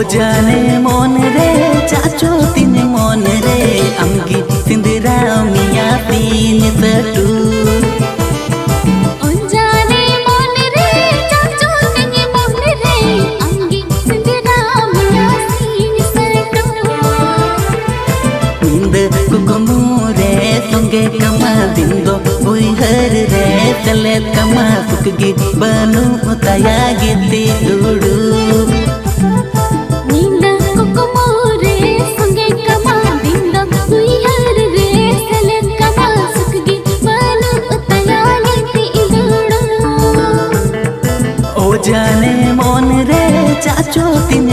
जाने मन रे चाचो तीन मन रे अंगी सिंदरा मिया पीन सटू जाने मन रे चाचो तीन मन रे अंगी सिंदरा मिया पीन सटू इंद कुकुमुरे संगे कमा दिंदो बुइहर रे चले कमा सुकगी बनु उताया गिती दुडू जाने मन रे चाचो तीन